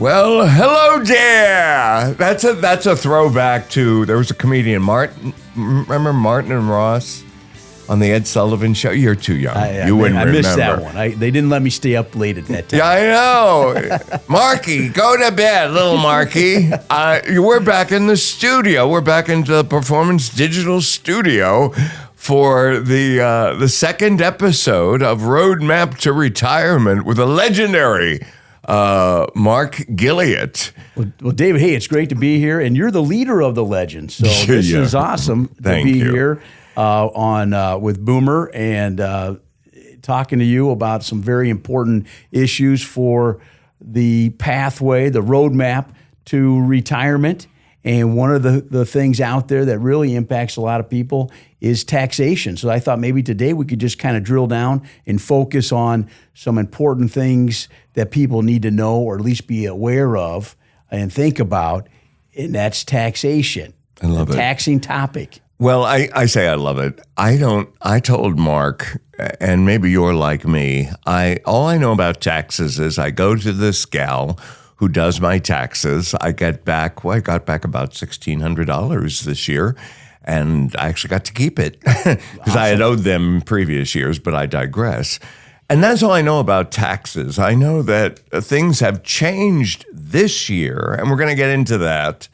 Well, hello there. That's a throwback to, there was a comedian, Martin. Remember Martin and Ross on the Ed Sullivan Show? You're too young. You wouldn't remember. I missed that one. They didn't let me stay up late at that time. Yeah, I know. Marky, go to bed, little Marky. We're back in the studio. We're back into the Performance Digital Studio for the second episode of Roadmap to Retirement with a legendary Mark Guilliatt. Well, David, hey, it's great to be here, and you're the leader of the legend, so this is awesome to be here with Boomer and talking to you about some very important issues for the pathway, the roadmap to retirement. And one of the things out there that really impacts a lot of people is taxation. So I thought maybe today we could just kind of drill down and focus on some important things that people need to know or at least be aware of and think about, and that's taxation. I love it. Taxing topic. Well, I say I love it. I told Mark, and maybe you're like me, all I know about taxes is I go to this gal who does my taxes. I got back about $1,600 this year, and I actually got to keep it because I had owed them previous years, but I digress. And that's all I know about taxes. I know that things have changed this year, and we're going to get into that.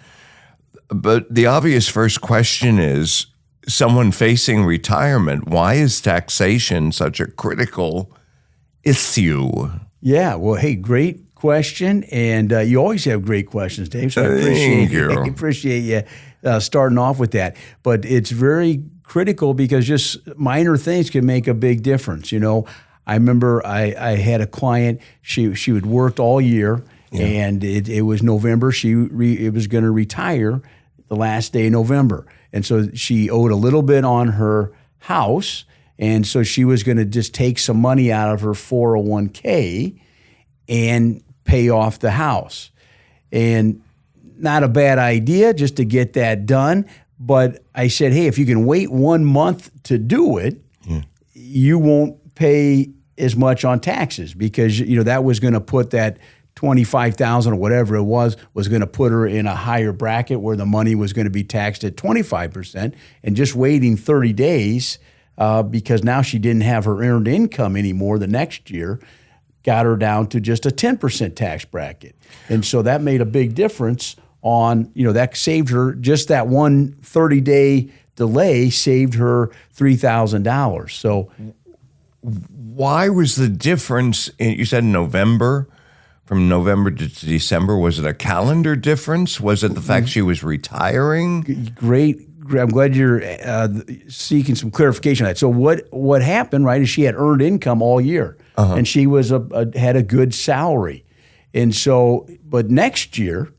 But the obvious first question is, someone facing retirement, why is taxation such a critical issue? Yeah, well, hey, great question, and you always have great questions, Dave. So I appreciate you starting off with that. But it's very critical because just minor things can make a big difference. You know, I remember I had a client. She had worked all year, and it was November. It was going to retire the last day of November, and so she owed a little bit on her house, and so she was going to just take some money out of her 401k and pay off the house. And not a bad idea just to get that done. But I said, hey, if you can wait 1 month to do it, you won't pay as much on taxes because, you know, that was going to put that $25,000 or whatever it was going to put her in a higher bracket where the money was going to be taxed at 25%. And just waiting 30 days because now she didn't have her earned income anymore the next year, got her down to just a 10% tax bracket. And so that made a big difference on, you know, that saved her, just that one 30-day delay saved her $3,000. So why was the difference, you said November, from November to December, was it a calendar difference? Was it the fact she was retiring? Great. I'm glad you're seeking some clarification on that. So what happened, right, is she had earned income all year. And she was had a good salary. And so, but next year,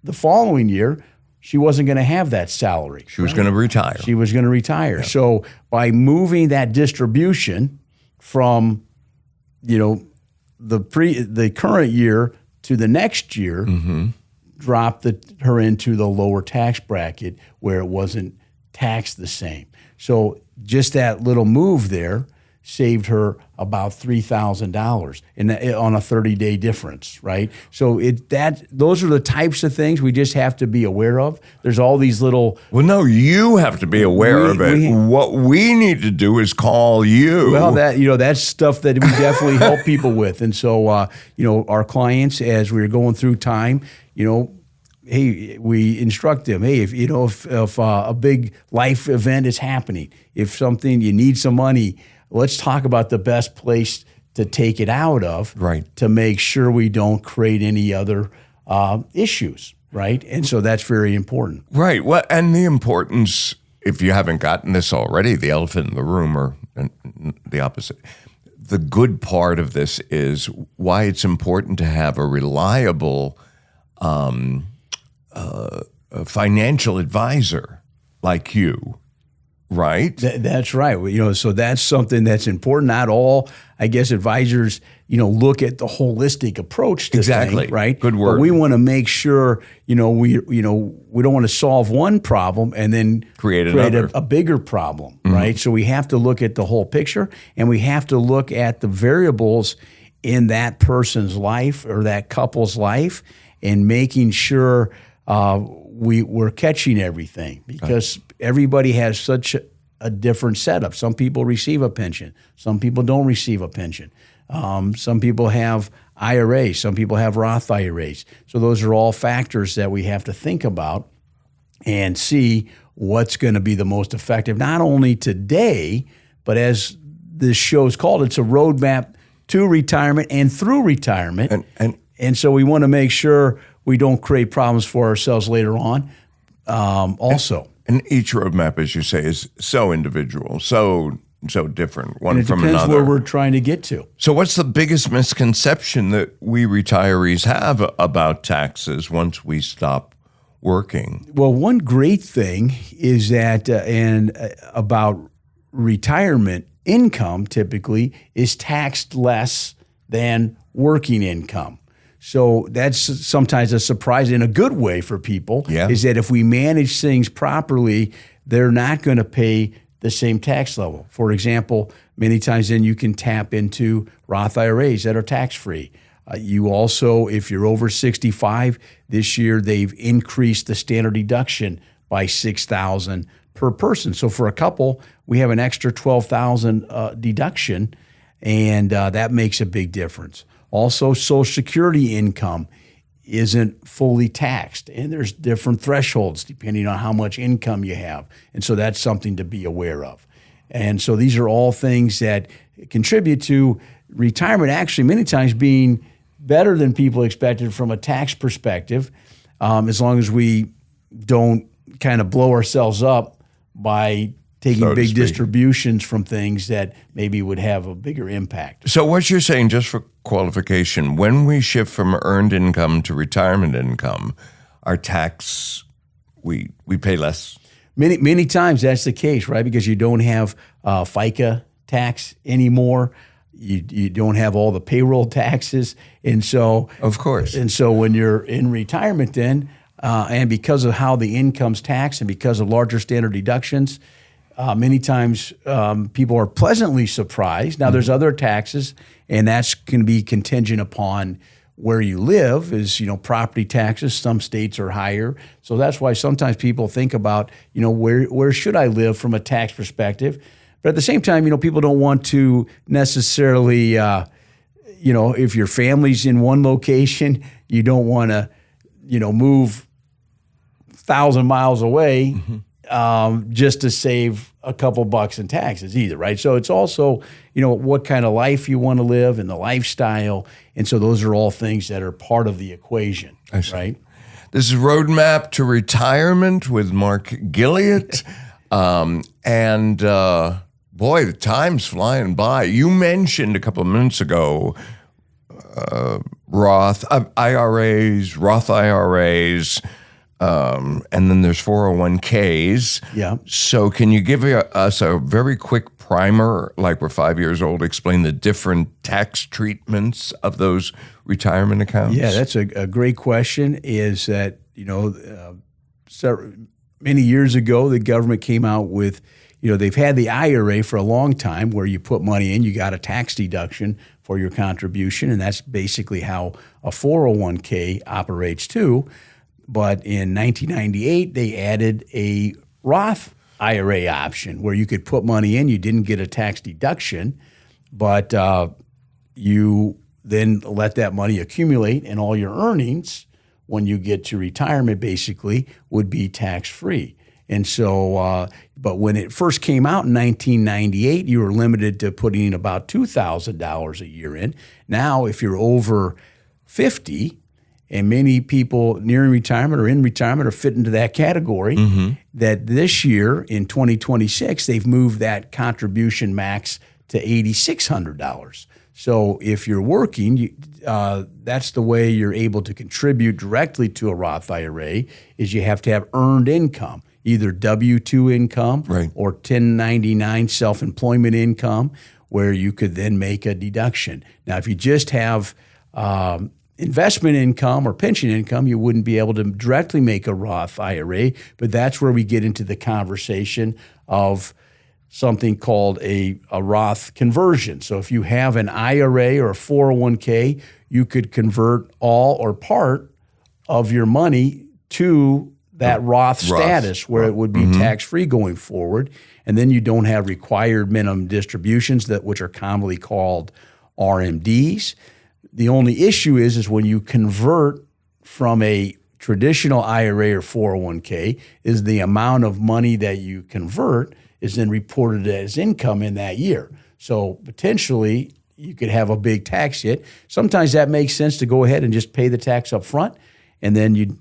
the following year, she wasn't going to have that salary. She was going to retire. She was going to retire. Yeah. So by moving that distribution from, you know, the current year to the next year, dropped her into the lower tax bracket where it wasn't taxed the same. So just that little move there saved her about $3,000 on a 30-day difference, right? So those are the types of things we just have to be aware of. There's all these little... Well, no, you have to be aware of it. What we need to do is call you. Well, that's stuff that we definitely help people with. And so, our clients, as we're going through time, hey, we instruct them, hey, if a big life event is happening, if something, you need some money, let's talk about the best place to take it out of, right, to make sure we don't create any other issues, right? And so that's very important. Right. Well, and the importance, if you haven't gotten this already, the elephant in the room or the opposite. The good part of this is why it's important to have a reliable financial advisor like you. Right. That's right. So that's something that's important. Not all, I guess, advisors, look at the holistic approach to things, right? Good word. But we want to make sure, we don't want to solve one problem and then create a bigger problem, right? So we have to look at the whole picture, and we have to look at the variables in that person's life or that couple's life, and making sure we're catching everything, because everybody has such a different setup. Some people receive a pension. Some people don't receive a pension. Some people have IRAs. Some people have Roth IRAs. So those are all factors that we have to think about and see what's going to be the most effective, not only today, but as this show's called, it's a roadmap to retirement and through retirement. And so we want to make sure we don't create problems for ourselves later on also. And each roadmap, as you say, is so individual, so different one from another. It depends where we're trying to get to. So what's the biggest misconception that we retirees have about taxes once we stop working? Well, one great thing is that, about retirement income typically is taxed less than working income. So that's sometimes a surprise in a good way for people, is that if we manage things properly, they're not going to pay the same tax level. For example, many times then you can tap into Roth IRAs that are tax-free. You also, if you're over 65, this year they've increased the standard deduction by $6,000 per person. So for a couple, we have an extra $12,000 deduction, and that makes a big difference. Also, Social Security income isn't fully taxed, and there's different thresholds depending on how much income you have. And so that's something to be aware of. And so these are all things that contribute to retirement actually many times being better than people expected from a tax perspective, as long as we don't kind of blow ourselves up by taking big distributions from things that maybe would have a bigger impact. So what you're saying, just for qualification, when we shift from earned income to retirement income, our tax, we pay less? Many times that's the case, right? Because you don't have FICA tax anymore. You don't have all the payroll taxes. And so, of course. And so when you're in retirement then, and because of how the income's taxed and because of larger standard deductions, many times people are pleasantly surprised. Now, there's other taxes, and that's going to be contingent upon where you live. Is property taxes. Some states are higher, so that's why sometimes people think about where should I live from a tax perspective. But at the same time, people don't want to necessarily, if your family's in one location, you don't want to, move 1,000 miles away. Just to save a couple bucks in taxes either, right? So it's also, what kind of life you want to live and the lifestyle. And so those are all things that are part of the equation, right? This is Roadmap to Retirement with Mark Guilliatt. Boy, the time's flying by. You mentioned a couple of minutes ago Roth IRAs, and then there's 401ks. Yeah. So can you give us a very quick primer, like we're 5 years old, explain the different tax treatments of those retirement accounts? Yeah, that's a great question. Is that, many years ago, the government came out with, they've had the IRA for a long time where you put money in, you got a tax deduction for your contribution, and that's basically how a 401k operates too. But in 1998, they added a Roth IRA option where you could put money in. You didn't get a tax deduction, but you then let that money accumulate, and all your earnings, when you get to retirement, basically, would be tax-free. And so, but when it first came out in 1998, you were limited to putting in about $2,000 a year in. Now, if you're over 50, and many people nearing retirement or in retirement are fit into that category, that this year in 2026, they've moved that contribution max to $8,600. So if you're working, that's the way you're able to contribute directly to a Roth IRA, is you have to have earned income, either W-2 income or 1099 self-employment income, where you could then make a deduction. Now, if you just have investment income or pension income, you wouldn't be able to directly make a Roth IRA, but that's where we get into the conversation of something called a Roth conversion. So if you have an IRA or a 401k, you could convert all or part of your money to that Roth status where it would be tax-free going forward. And then you don't have required minimum distributions, which are commonly called RMDs. The only issue is when you convert from a traditional IRA or 401k, is the amount of money that you convert is then reported as income in that year. So potentially you could have a big tax hit. Sometimes that makes sense to go ahead and just pay the tax up front, and then you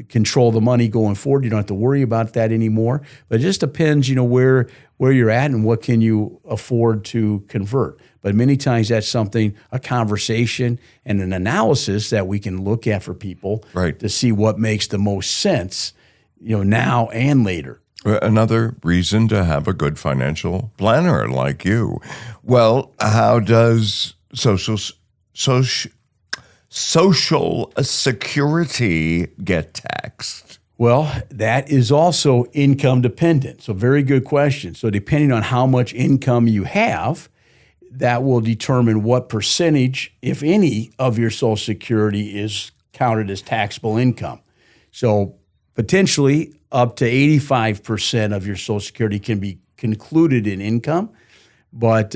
control the money going forward. You don't have to worry about that anymore. But it just depends, where you're at and what can you afford to convert. But many times that's something, a conversation and an analysis that we can look at for people to see what makes the most sense, now and later. Another reason to have a good financial planner like you. Well, how does Social Security get taxed? Well, that is also income dependent. So very good question. So depending on how much income you have, that will determine what percentage, if any, of your Social Security is counted as taxable income. So potentially up to 85% of your Social Security can be concluded in income, but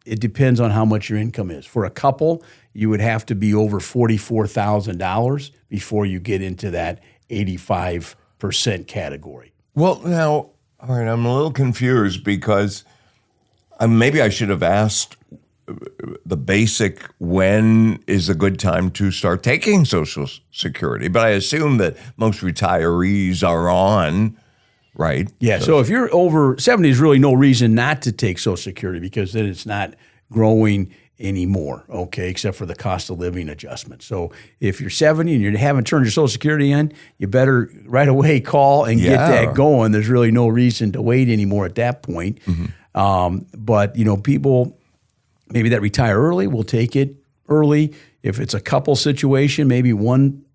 it depends on how much your income is. For a couple, you would have to be over $44,000 before you get into that 85% category. Well, now, all right, I'm a little confused because maybe I should have asked the basic, when is a good time to start taking Social Security? But I assume that most retirees are on, right? Yeah, so if you're over 70, there's really no reason not to take Social Security because then it's not growing anymore, okay, except for the cost of living adjustment. So if you're 70 and you haven't turned your Social Security in, you better right away call and get that going. There's really no reason to wait anymore at that point. But, people maybe that retire early will take it early. If it's a couple situation, maybe one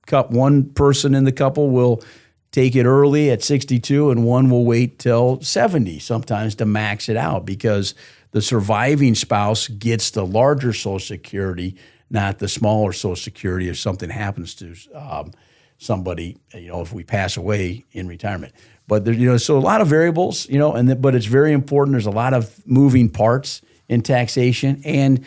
person in the couple will take it early at 62 and one will wait till 70 sometimes to max it out because the surviving spouse gets the larger Social Security, not the smaller Social Security if something happens to somebody, if we pass away in retirement. But there, so a lot of variables, but it's very important. There's a lot of moving parts in taxation, and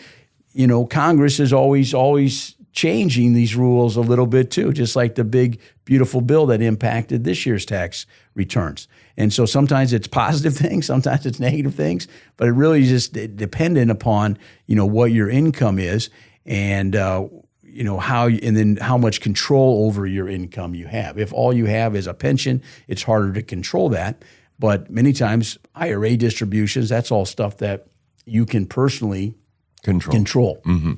Congress is always changing these rules a little bit too, just like the big beautiful bill that impacted this year's tax returns. And so sometimes it's positive things, sometimes it's negative things, but it really is just dependent upon what your income is and how much control over your income you have. If all you have is a pension, it's harder to control that. But many times IRA distributions, that's all stuff that you can personally control. We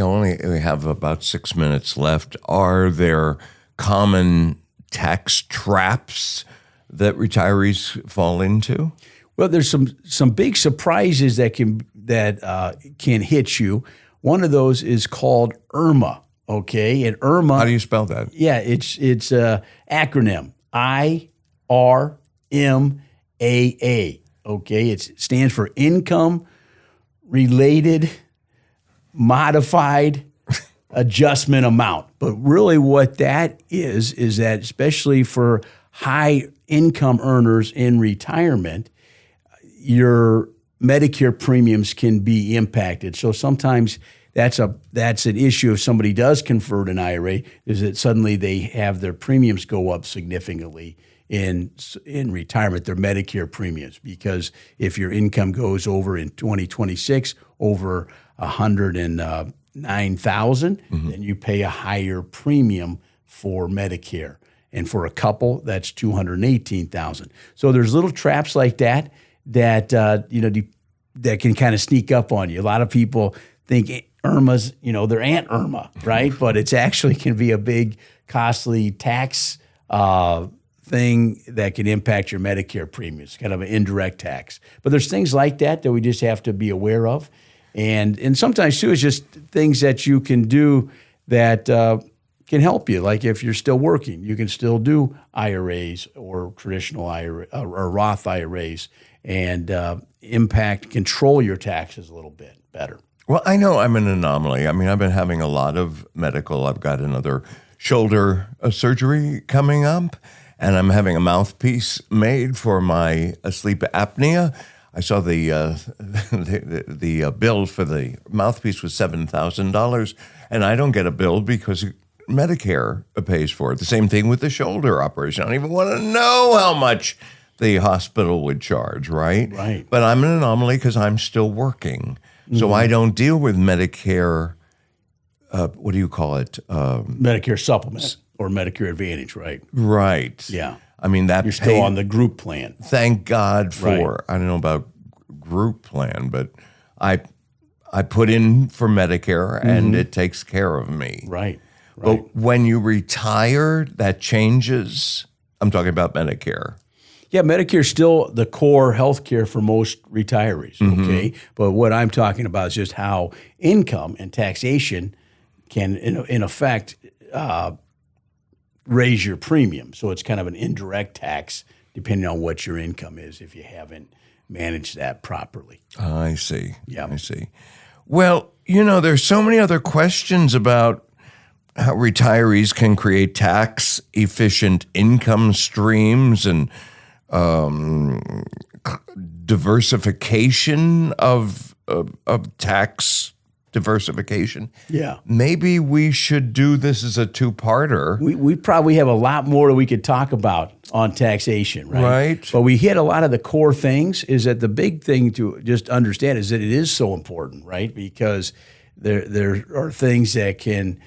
only have about 6 minutes left. Are there common tax traps that retirees fall into? Well, there's some big surprises that can hit you. One of those is called IRMA. Okay, and IRMA. How do you spell that? Yeah, it's a acronym IRMAA. Okay, it stands for Income Related Modified Adjustment Amount. But really what that is that especially for high income earners in retirement, your Medicare premiums can be impacted. So sometimes that's an issue if somebody does convert an IRA, is that suddenly they have their premiums go up significantly in retirement, their Medicare premiums, because if your income goes over in 2026 over $109,000, then you pay a higher premium for Medicare. And for a couple, that's $218,000. So there's little traps like that that can kind of sneak up on you. A lot of people think IRMA's, their Aunt Irma, right? But it's actually can be a big, costly tax thing that can impact your Medicare premiums, kind of an indirect tax. But there's things like that we just have to be aware of. And sometimes, too, it's just things that you can do that, can help you. Like if you're still working, you can still do IRAs or traditional IRA or Roth IRAs and control your taxes a little bit better. Well, I know I'm an anomaly. I mean, I've been having a lot of medical. I've got another shoulder surgery coming up, and I'm having a mouthpiece made for my sleep apnea. I saw the bill for the mouthpiece was $7,000, and I don't get a bill because Medicare pays for it. The same thing with the shoulder operation. I don't even want to know how much the hospital would charge, right? Right. But I'm an anomaly because I'm still working. So I don't deal with Medicare, what do you call it? Medicare supplement or Medicare Advantage, right? Right. Yeah. I mean, that you're still on the group plan. Thank God for, I don't know about group plan, but I put in for Medicare and it takes care of me. Right. But when you retire, that changes. I'm talking about Medicare. Yeah, Medicare is still the core health care for most retirees, okay? But what I'm talking about is just how income and taxation can, in effect, raise your premium. So it's kind of an indirect tax depending on what your income is if you haven't managed that properly. I see. Yeah. I see. Well, there's so many other questions about how retirees can create tax-efficient income streams and diversification of tax diversification. Yeah. Maybe we should do this as a two-parter. We probably have a lot more that we could talk about on taxation, right? Right. But we hit a lot of the core things. Is that the big thing to just understand is that it is so important, right? Because there are things that can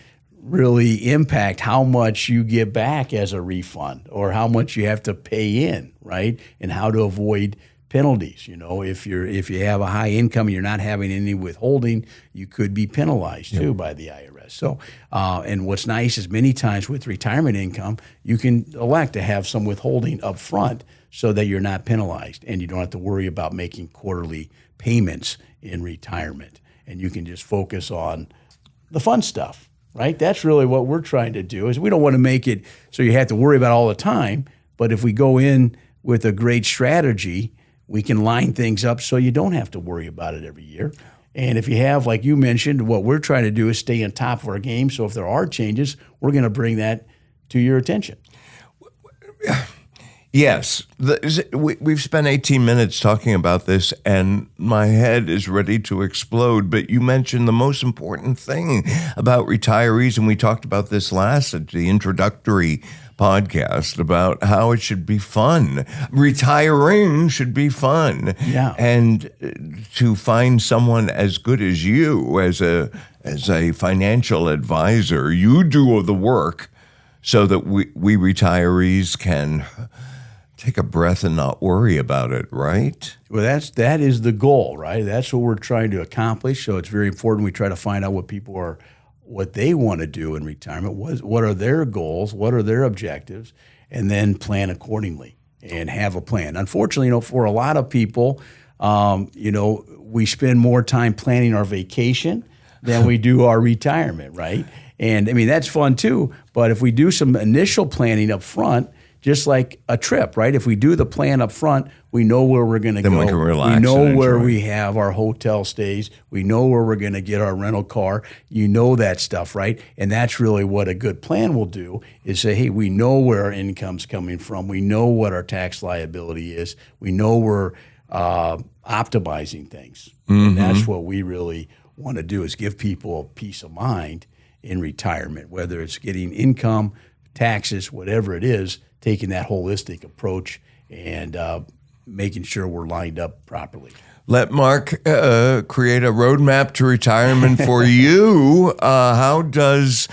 really impact how much you get back as a refund or how much you have to pay in, right? And how to avoid penalties. If you have a high income and you're not having any withholding, you could be penalized too by the IRS. So, and what's nice is many times with retirement income, you can elect to have some withholding up front so that you're not penalized and you don't have to worry about making quarterly payments in retirement. And you can just focus on the fun stuff. Right? That's really what we're trying to do is we don't want to make it so you have to worry about it all the time. But if we go in with a great strategy, we can line things up so you don't have to worry about it every year. And if you have, like you mentioned, what we're trying to do is stay on top of our game. So if there are changes, we're going to bring that to your attention. Yes. We've spent 18 minutes talking about this, and my head is ready to explode. But you mentioned the most important thing about retirees, and we talked about this last at the introductory podcast about how it should be fun. Retiring should be fun. Yeah. And to find someone as good as you, as a financial advisor, you do all the work so that we retirees can take a breath and not worry about it, right? Well, that is the goal, right? That's what we're trying to accomplish. So it's very important we try to find out what they want to do in retirement. What are their goals? What are their objectives? And then plan accordingly and have a plan. Unfortunately, for a lot of people, we spend more time planning our vacation than we do our retirement, right? And I mean, that's fun too. But if we do some initial planning up front, just like a trip, right? If we do the plan up front, we know where we're going to go. Then we can relax. We know where we have our hotel stays. We know where we're going to get our rental car. You know that stuff, right? And that's really what a good plan will do is say, hey, we know where our income's coming from. We know what our tax liability is. We know we're optimizing things. And that's what we really want to do is give people a peace of mind in retirement, whether it's getting income, taxes, whatever it is, taking that holistic approach and making sure we're lined up properly. Let Mark create a roadmap to retirement for you. How does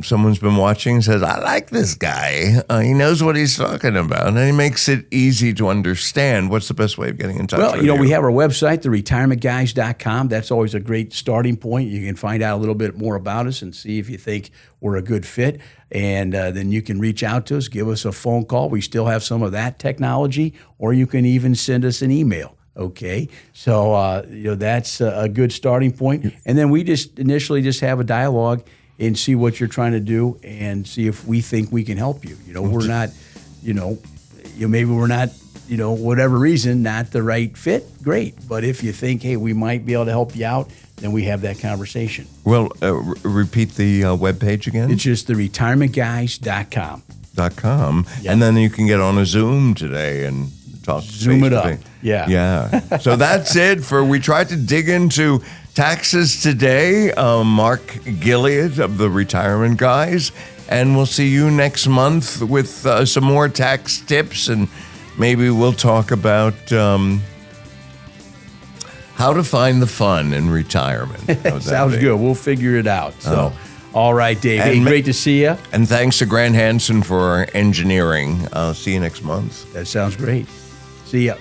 someone's been watching and says, I like this guy. He knows what he's talking about, and he makes it easy to understand. What's the best way of getting in touch with you? Well, we have our website, theretirementguys.com. That's always a great starting point. You can find out a little bit more about us and see if you think we're a good fit. And then you can reach out to us, give us a phone call. We still have some of that technology, or you can even send us an email. Okay, so that's a good starting point. And then we just initially just have a dialogue. and see what you're trying to do and see if we think we can help you. We're not, maybe we're not, whatever reason, not the right fit, great. But if you think, hey, we might be able to help you out, then we have that conversation. Well, repeat the webpage again. It's just theretirementguys.com. Yep. And then you can get on a Zoom today and talk. Zoom it up. Yeah. So that's it we tried to dig into taxes today. Mark Guilliatt of the Retirement Guys. And we'll see you next month with some more tax tips, and maybe we'll talk about how to find the fun in retirement. Sounds good. We'll figure it out. So, all right, Dave. Hey, great to see you. And thanks to Grant Hansen for engineering. See you next month. That sounds great. See ya.